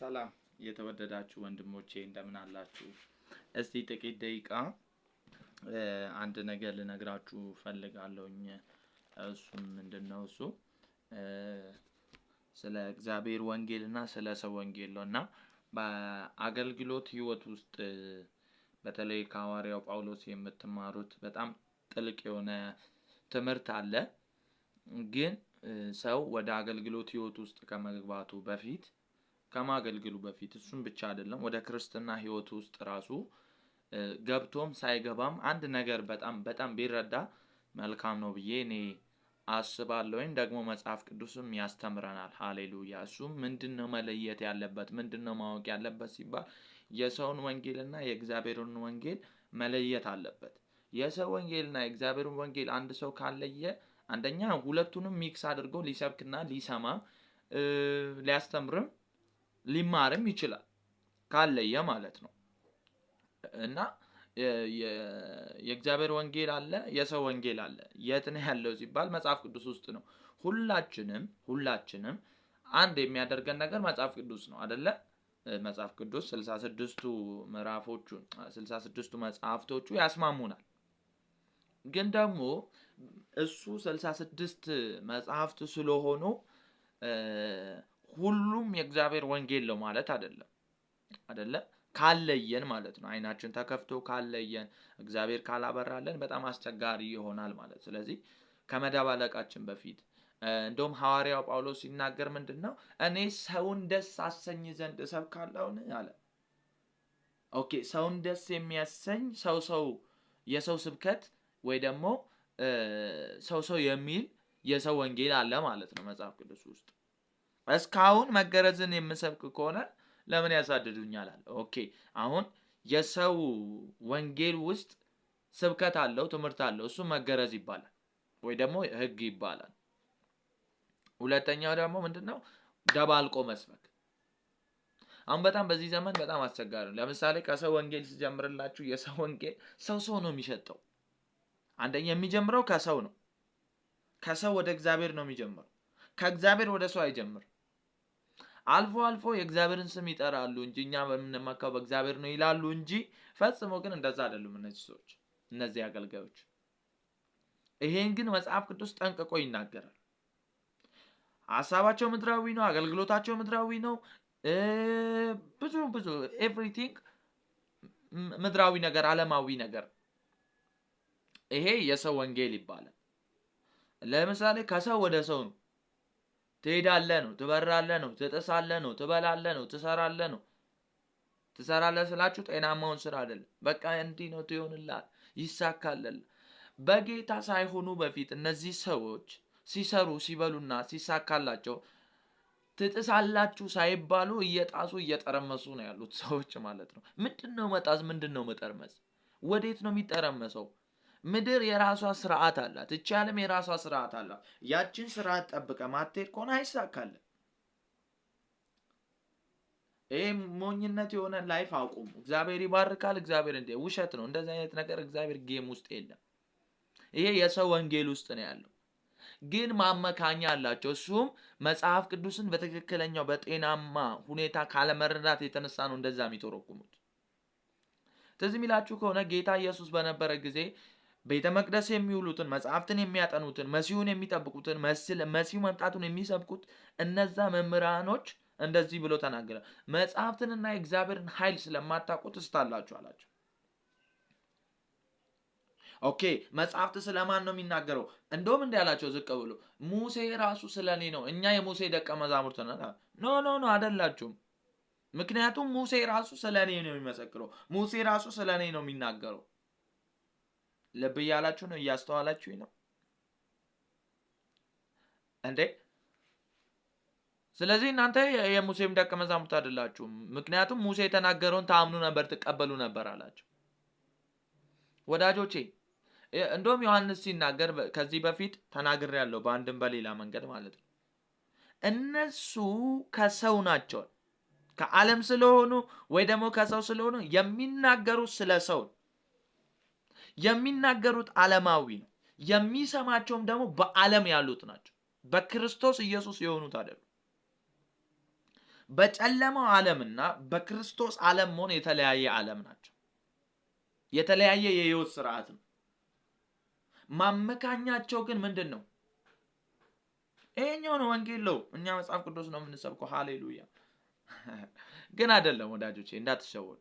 ሰላም የተወደዳችሁ ወንድሞቼ እንደምን አላችሁ? እስቲ ጥቂት ደቂቃ አንድ ነገር ልነግራችሁ ፈልጋለሁኝ። እሱም ምንድነው? ስለ እግዚአብሔር ወንጌል እና ስለ ሰው ወንጌል ነው እና በአገልግሎት ህይወት ውስጥ በተለይ ከሐዋርያው ጳውሎስ የምትማሩት በጣም ጥልቅ የሆነ ትምህርት አለ። ግን ሰው ወደ አገልግሎት ህይወት ውስጥ ከመግባቱ በፊት ከማገልገሉ በፊት እሱም ብቻ አይደለም ወደ ክርስትና ህይወት ውስጥ ራሱ ገብቶም ሳይገባም አንድ ነገር በጣም ቢረዳ መልካም ነው ብዬ እኔ አስባለሁኝ። ደግሞ መጽሐፍ ቅዱስም ያስተምረናል። ሃሌሉያ። እሱም ምንድነው መለየት ያለበት ምንድነው ማወቅ ያለበት ሲባል የሰውን ወንጌልና የእግዚአብሔርን ወንጌል መለየት አለበት። የሰው ወንጌልና የእግዚአብሔርን ወንጌል አንድ ሰው ካለየ አንደኛ ሁለቱንም ሚክስ አድርጎ ሊሰብክና ሊሰማ ሊያስተምርም ሊማርም ይችላል ካለየ ማለት ነው። እና የእግዚአብሔር ወንጌል አለ የሰው ወንጌል አለ። የት ነው ያለው ሲባል መጽሐፍ ቅዱስ ውስጥ ነው። ሁላችንም አንድ የሚያደርገን ነገር መጽሐፍ ቅዱስ ነው አይደለ? መጽሐፍ ቅዱስ 66ቱ ምዕራፎቹ 66ቱ መጽሐፍቶቹ ያስማሙናል። ግን ደግሞ እሱ 66 መጽሐፍት ስለሆኑ ሁሉም የእግዚአብሔር ወንጌል ነው ማለት አይደለም ካለየን ማለት ነው። አይናችን ተከፍቶ ካለየን እግዚአብሔር ካላበራለን በጣም አስቸጋሪ ይሆናል ማለት። ስለዚህ ከመደባለቃችን በፊት እንደውም ሐዋርያው ጳውሎስ ሲናገር ምንድነው? እኔ ሰውን ደስ አሰኝ ዘንድ እሰብካለሁን አለ። ኦኬ፣ ሰውን ደስ የሚያሰኝ ሰው የሰው ስብከት ወይ ደግሞ ሰው የሚል የሰው ወንጌል አለ ማለት ነው መጽሐፍ ቅዱስ ውስጥ። እስካሁን መገረዝን የምሰብክ ከሆነ ለምን ያሳድዱኛል አለ። ኦኬ፣ አሁን የሰው ወንጌል ውስጥ ስብከት አለው ትምህርት አለው። እሱ መገረዝ ይባላል ወይ ደግሞ ህግ ይባላል። ሁለተኛው ደግሞ ምንድነው? ደባልቆ መስበክ። አሁን በጣም በዚህ ዘመን በጣም አስቸጋሪ ነው። ለምሳሌ ከሰው ወንጌል ሲጀምርላችሁ የሰው ወንጌል ሰው ነው የሚሸጠው። አንደኛ የሚጀምረው ከሰው ነው። ከሰው ወደ እግዚአብሔር ነው የሚጀምረው። ከእግዚአብሔር ወደ ሰው አይጀምር። አልፎ የእግዚአብሔርን ስም ይጠራሉ እንጂ እኛ በምንመካው በእግዚአብሔር ነው ይላሉ እንጂ ፈጽሞ ግን እንደዛ አይደሉም እነዚህ ሰዎች እነዚህ አገልጋዮች። ይሄን ግን መጽሐፍ ቅዱስ ጠንቅቆ ይናገራል። ሐሳባቸው ምድራዊ ነው፣ አገልግሎታቸው ምድራዊ ነው። ብዙ ኤቭሪቲንግ ምድራዊ ነገር ዓለማዊ ነገር። ይሄ የሰው ወንጌል ይባላል። ለምሳሌ ከሰው ወደ ሰው ነው። ትሄዳለህ ነው፣ ትበራለህ ነው፣ ትጥሳለህ ነው፣ ትበላለህ ነው፣ ትሰራለህ ነው። ትሰራለህ ስላችሁ ጤናማውን ስራ አይደለም። በቃ እንዲህ ነው ትሆንልሃል፣ ይሳካልሃል። በጌታ ሳይሆኑ በፊት እነዚህ ሰዎች ሲሰሩ ሲበሉና ሲሳካላቸው ትጥሳላችሁ ሳይባሉ እየጣሱ እየጠረመሱ ነው ያሉት ሰዎች ማለት ነው። ምንድነው መጣስ? ምንድነው መጠርመስ? ወዴት ነው የሚጠረመሰው? ምድር የራሷ ስርዓት አላት። እቺ ዓለም የራሷ ስርዓት አላት። ያቺን ስርዓት ጠብቀ ማትሄድ ከሆነ አይሳካልም። ይሄ ሞኝነት የሆነ ላይፍ አቁሙ። እግዚአብሔር ይባርካል። እግዚአብሔር ውሸት ነው። እንደዚህ አይነት ነገር እግዚአብሔር ጌም ውስጥ የለም። ይሄ የሰው ወንጌል ውስጥ ነው ያለው። ግን ማመካኛ አላቸው። እሱም መጽሐፍ ቅዱስን በትክክለኛው በጤናማ ሁኔታ ካለመረዳት የተነሳ ነው እንደዛ የሚተረጉሙት። ትዝ የሚላችሁ ከሆነ ጌታ ኢየሱስ በነበረ ጊዜ ቤተ መቅደስ የሚውሉትን መጽሐፍትን የሚያጠኑትን መሲሁን የሚጠብቁትን መሲሁ መምጣቱን የሚሰብኩት እነዛ መምህራኖች እንደዚህ ብሎ ተናገረ። መጽሐፍትንና የእግዚአብሔርን ኃይል ስለማታውቁት ትስታላችሁ አላቸው። ኦኬ፣ መጽሐፍት ስለማን ነው የሚናገረው? እንደውም እንዲህ ያላቸው ዝቅ ብሎ ሙሴ ራሱ ስለኔ ነው፣ እኛ የሙሴ ደቀ መዛሙርት ነን። ኖ አይደላችሁም። ምክንያቱም ሙሴ ራሱ ስለኔ ነው የሚመሰክረው። ሙሴ ራሱ ስለኔ ነው የሚናገረው። ልብ እያላችሁ ነው? እያስተዋላችሁኝ ነው እንዴ? ስለዚህ እናንተ የሙሴም ደቀ መዛሙርት አይደላችሁም። ምክንያቱም ሙሴ የተናገረውን ታምኑ ነበር፣ ትቀበሉ ነበር አላቸው። ወዳጆቼ እንደውም ዮሐንስ ሲናገር ከዚህ በፊት ተናግሬያለሁ በአንድም በሌላ መንገድ ማለት ነው። እነሱ ከሰው ናቸው። ከዓለም ስለሆኑ ወይ ደግሞ ከሰው ስለሆኑ የሚናገሩት ስለ ሰው የሚናገሩት ዓለማዊ ነው። የሚሰማቸውም ደግሞ በዓለም ያሉት ናቸው። በክርስቶስ ኢየሱስ የሆኑት አይደሉም። በጨለማው ዓለምና በክርስቶስ ዓለም መሆን የተለያየ ዓለም ናቸው። የተለያየ የህይወት ስርዓት ነው። ማመካኛቸው ግን ምንድነው? ይሄኛው ነው ወንጌል ነው። እኛ መጽሐፍ ቅዱስ ነው የምንሰብከው። ሃሌሉያ። ግን አይደለም ወዳጆቼ፣ እንዳትሸወዱ።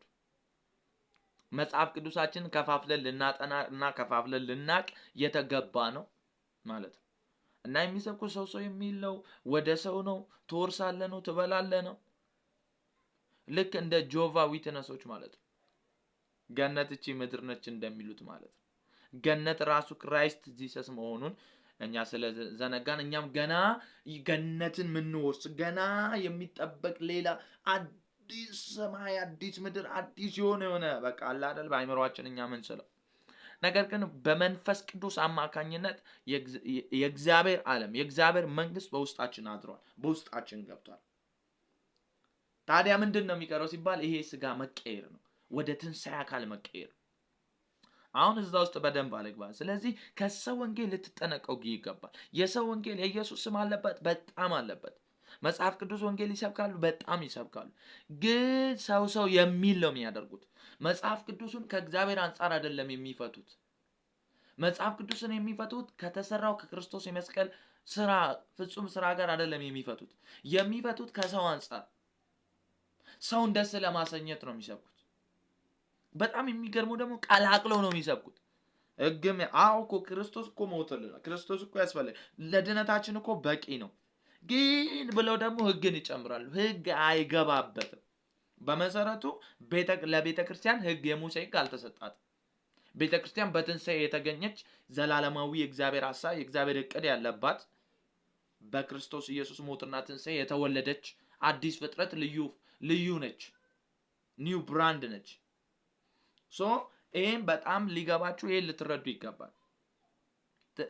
መጽሐፍ ቅዱሳችን ከፋፍለን ልናጠና እና ከፋፍለን ልናቅ የተገባ ነው ማለት ነው። እና የሚሰብኩ ሰው የሚል ነው፣ ወደ ሰው ነው፣ ትወርሳለህ ነው፣ ትበላለህ ነው። ልክ እንደ ጆቫ ዊትነሶች ማለት ነው። ገነት እቺ ምድር ነች እንደሚሉት ማለት ነው። ገነት ራሱ ክራይስት ጂሰስ መሆኑን እኛ ስለዘነጋን እኛም ገና ገነትን ምንወርስ ገና የሚጠበቅ ሌላ አዲስ ሰማይ አዲስ ምድር አዲስ የሆነ በቃ አለ አይደል በአይምሮአችን እኛ ምን ስለው ነገር ግን በመንፈስ ቅዱስ አማካኝነት የእግዚአብሔር ዓለም የእግዚአብሔር መንግስት በውስጣችን አድሯል፣ በውስጣችን ገብቷል። ታዲያ ምንድነው የሚቀረው ሲባል ይሄ ስጋ መቀየር ነው፣ ወደ ትንሣኤ አካል መቀየር። አሁን እዛ ውስጥ በደንብ አልገባ። ስለዚህ ከሰው ወንጌል ልትጠነቀቁ ይገባል። የሰው ወንጌል የኢየሱስ ስም አለበት፣ በጣም አለበት። መጽሐፍ ቅዱስ ወንጌል ይሰብካሉ፣ በጣም ይሰብካሉ። ግን ሰው የሚል ነው የሚያደርጉት። መጽሐፍ ቅዱስን ከእግዚአብሔር አንፃር አይደለም የሚፈቱት። መጽሐፍ ቅዱስን የሚፈቱት ከተሰራው ከክርስቶስ የመስቀል ስራ ፍጹም ስራ ጋር አይደለም የሚፈቱት ከሰው አንፃር ሰውን ደስ ለማሰኘት ነው የሚሰብኩት። በጣም የሚገርመው ደግሞ ቀላቅለው ነው የሚሰብኩት። ህግም እኮ ክርስቶስ እኮ ሞተልናል፣ ክርስቶስ እኮ ያስፈልጋል፣ ለድነታችን እኮ በቂ ነው ግን ብለው ደግሞ ህግን ይጨምራሉ። ህግ አይገባበትም። በመሰረቱ ለቤተ ክርስቲያን ህግ የሙሴ ህግ አልተሰጣትም። ቤተ ክርስቲያን በትንሣኤ የተገኘች ዘላለማዊ የእግዚአብሔር ሐሳብ የእግዚአብሔር እቅድ ያለባት በክርስቶስ ኢየሱስ ሞትና ትንሣኤ የተወለደች አዲስ ፍጥረት ልዩ ነች። ኒው ብራንድ ነች። ይሄን በጣም ሊገባችሁ ይሄን ልትረዱ ይገባል።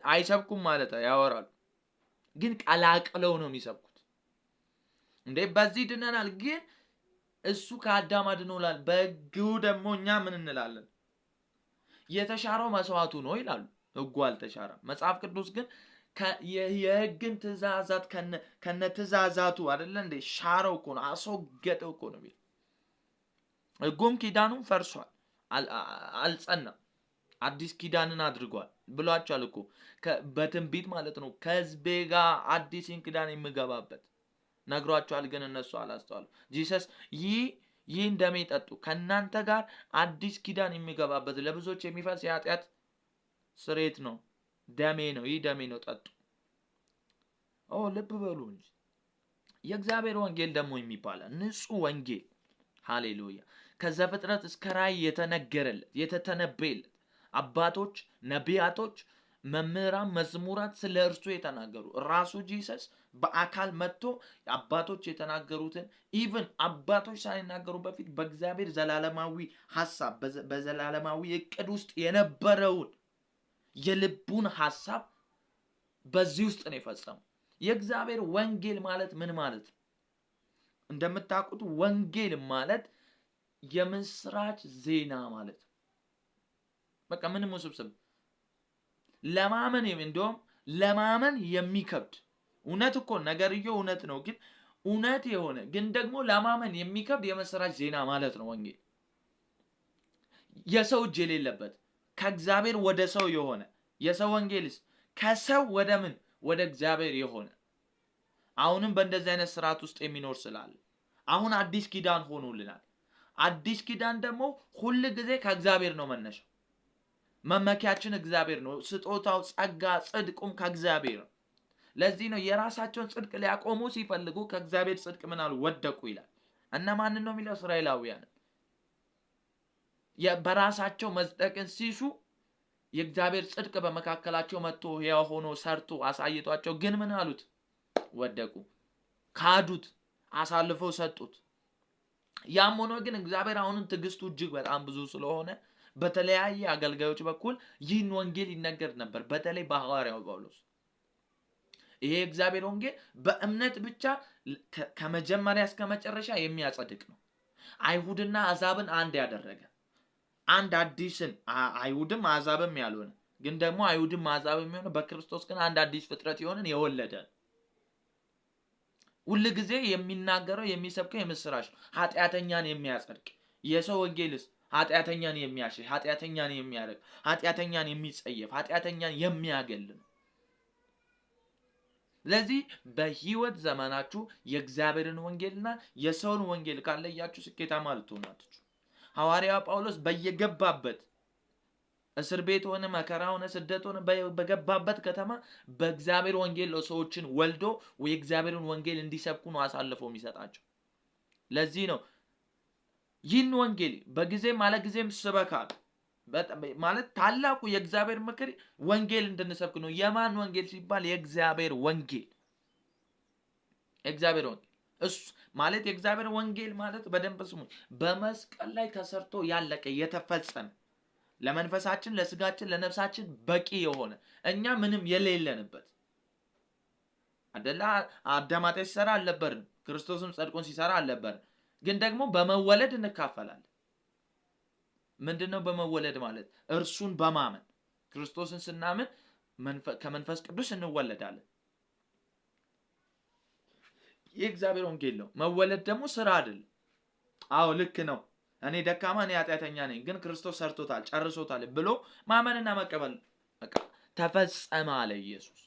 አይሰብኩም ማለት ያወራሉ፣ ግን ቀላቅለው ነው የሚሰብኩት። እንዴ በዚህ ድነናል፣ ግን እሱ ከአዳም አድኖናል፣ በህጉ ደግሞ እኛ ምን እንላለን? የተሻረው መስዋዕቱ ነው ይላሉ። ህጉ አልተሻረም። መጽሐፍ ቅዱስ ግን የህግን ትእዛዛት ከነ ትእዛዛቱ አይደለ እንዴ ሻረው እኮ ነው፣ አስወገደው እኮ ነው። ህጉም ኪዳኑም ፈርሷል፣ አልጸናም፣ አዲስ ኪዳንን አድርጓል ብሏቸዋል እኮ በትንቢት ማለት ነው። ከህዝቤ ጋር አዲስ ኪዳን የሚገባበት ነግሯቸዋል፣ ግን እነሱ አላስተዋሉ። ጂሰስ ይህ ደሜ ጠጡ፣ ከእናንተ ጋር አዲስ ኪዳን የሚገባበት ለብዙዎች የሚፈስ የኃጢአት ስርየት ነው፣ ደሜ ነው፣ ይህ ደሜ ነው፣ ጠጡ። ልብ በሉ እንጂ የእግዚአብሔር ወንጌል ደግሞ የሚባለው ንጹህ ወንጌል ሃሌሉያ ከዘፍጥረት እስከ ራእይ የተነገረለት የተተነበየለት አባቶች ነቢያቶች መምህራን መዝሙራት ስለ እርሱ የተናገሩ ራሱ ጂሰስ በአካል መጥቶ አባቶች የተናገሩትን ኢቭን አባቶች ሳይናገሩ በፊት በእግዚአብሔር ዘላለማዊ ሐሳብ በዘላለማዊ እቅድ ውስጥ የነበረውን የልቡን ሐሳብ በዚህ ውስጥ ነው የፈጸመው። የእግዚአብሔር ወንጌል ማለት ምን ማለት? እንደምታውቁት ወንጌል ማለት የምስራች ዜና ማለት ነው። በቃ ምንም ውስብስብ ለማመን የሚከብድ እውነት እኮ ነገርየው እውነት ነው፣ ግን እውነት የሆነ ግን ደግሞ ለማመን የሚከብድ የምስራች ዜና ማለት ነው ወንጌል። የሰው እጅ የሌለበት ከእግዚአብሔር ወደ ሰው የሆነ የሰው ወንጌልስ ከሰው ወደ ምን ወደ እግዚአብሔር የሆነ አሁንም በእንደዚህ አይነት ስርዓት ውስጥ የሚኖር ስላለ አሁን አዲስ ኪዳን ሆኖልናል። አዲስ ኪዳን ደግሞ ሁሉ ጊዜ ከእግዚአብሔር ነው መነሻው። መመኪያችን እግዚአብሔር ነው። ስጦታው ጸጋ ጽድቁም ከእግዚአብሔር ነው። ለዚህ ነው የራሳቸውን ጽድቅ ሊያቆሙ ሲፈልጉ ከእግዚአብሔር ጽድቅ ምን አሉ ወደቁ ይላል። እና ማንን ነው የሚለው? እስራኤላውያን በራሳቸው መጽደቅን ሲሹ የእግዚአብሔር ጽድቅ በመካከላቸው መጥቶ ሕያው ሆኖ ሰርቶ አሳይቷቸው ግን ምን አሉት? ወደቁ፣ ካዱት፣ አሳልፈው ሰጡት። ያም ሆኖ ግን እግዚአብሔር አሁንም ትዕግስቱ እጅግ በጣም ብዙ ስለሆነ በተለያየ አገልጋዮች በኩል ይህን ወንጌል ይነገር ነበር። በተለይ በሐዋርያው ጳውሎስ ይሄ እግዚአብሔር ወንጌል በእምነት ብቻ ከመጀመሪያ እስከ መጨረሻ የሚያጸድቅ ነው። አይሁድና አሕዛብን አንድ ያደረገ አንድ አዲስን አይሁድም አሕዛብም ያልሆነ ግን ደግሞ አይሁድም አሕዛብም የሆነ በክርስቶስ ግን አንድ አዲስ ፍጥረት የሆነን የወለደ ሁል ጊዜ የሚናገረው የሚሰብከው የምስራች ነው። ኃጢአተኛን የሚያጸድቅ የሰው ወንጌልስ ኃጢአተኛን የሚያሽሽ፣ ኃጢአተኛን የሚያርቅ፣ ኃጢአተኛን የሚጸየፍ፣ ኃጢአተኛን የሚያገል ነው። ስለዚህ በህይወት ዘመናችሁ የእግዚአብሔርን ወንጌልና የሰውን ወንጌል ካለያችሁ ስኬታማ ልትሆኑ አትችሉም። ሐዋርያው ጳውሎስ በየገባበት እስር ቤት ሆነ መከራ ሆነ ስደት ሆነ በገባበት ከተማ በእግዚአብሔር ወንጌል ሰዎችን ወልዶ የእግዚአብሔርን ወንጌል እንዲሰብኩ ነው አሳልፎ የሚሰጣቸው። ለዚህ ነው ይህን ወንጌል በጊዜም አለ ጊዜም ስበካል ማለት ታላቁ የእግዚአብሔር ምክር ወንጌል እንድንሰብክ ነው። የማን ወንጌል ሲባል የእግዚአብሔር ወንጌል። የእግዚአብሔር ወንጌል እሱ ማለት የእግዚአብሔር ወንጌል ማለት በደንብ ስሙ፣ በመስቀል ላይ ተሰርቶ ያለቀ የተፈጸመ ለመንፈሳችን፣ ለስጋችን፣ ለነፍሳችን በቂ የሆነ እኛ ምንም የሌለንበት አይደለ። አዳም ኃጢአት ሲሰራ አልነበርንም፣ ክርስቶስም ጽድቁን ሲሰራ አልነበርንም። ግን ደግሞ በመወለድ እንካፈላለን። ምንድነው በመወለድ ማለት? እርሱን በማመን ክርስቶስን ስናምን ከመንፈስ ቅዱስ እንወለዳለን። የእግዚአብሔር ወንጌል ነው። መወለድ ደግሞ ስራ አይደለም። አዎ ልክ ነው። እኔ ደካማ ነኝ፣ ኃጢአተኛ ነኝ፣ ግን ክርስቶስ ሰርቶታል፣ ጨርሶታል ብሎ ማመንና መቀበል በቃ ተፈጸመ አለ ኢየሱስ።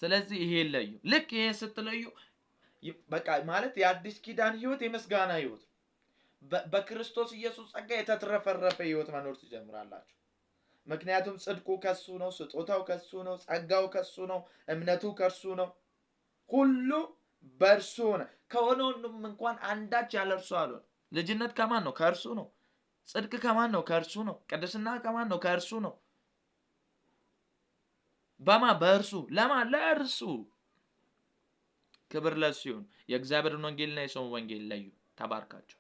ስለዚህ ይሄ ለዩ። ልክ ይሄ ስትለዩ በቃ ማለት የአዲስ ኪዳን ህይወት የምስጋና ህይወት፣ በክርስቶስ ኢየሱስ ጸጋ የተትረፈረፈ ህይወት መኖር ትጀምራላችሁ። ምክንያቱም ጽድቁ ከሱ ነው፣ ስጦታው ከሱ ነው፣ ጸጋው ከሱ ነው፣ እምነቱ ከሱ ነው። ሁሉ በእርሱ ሆነ። ከሆነውም እንኳን አንዳች ያለ እርሱ አልሆነ። ልጅነት ከማን ነው? ከእርሱ ነው። ጽድቅ ከማን ነው? ከእርሱ ነው። ቅድስና ከማን ነው? ከእርሱ ነው። በእርሱ ለማን? ለእርሱ። ክብር ለእሱ ይሁን። የእግዚአብሔርን ወንጌልና የሰውን ወንጌል ለዩ። ተባርካቸው።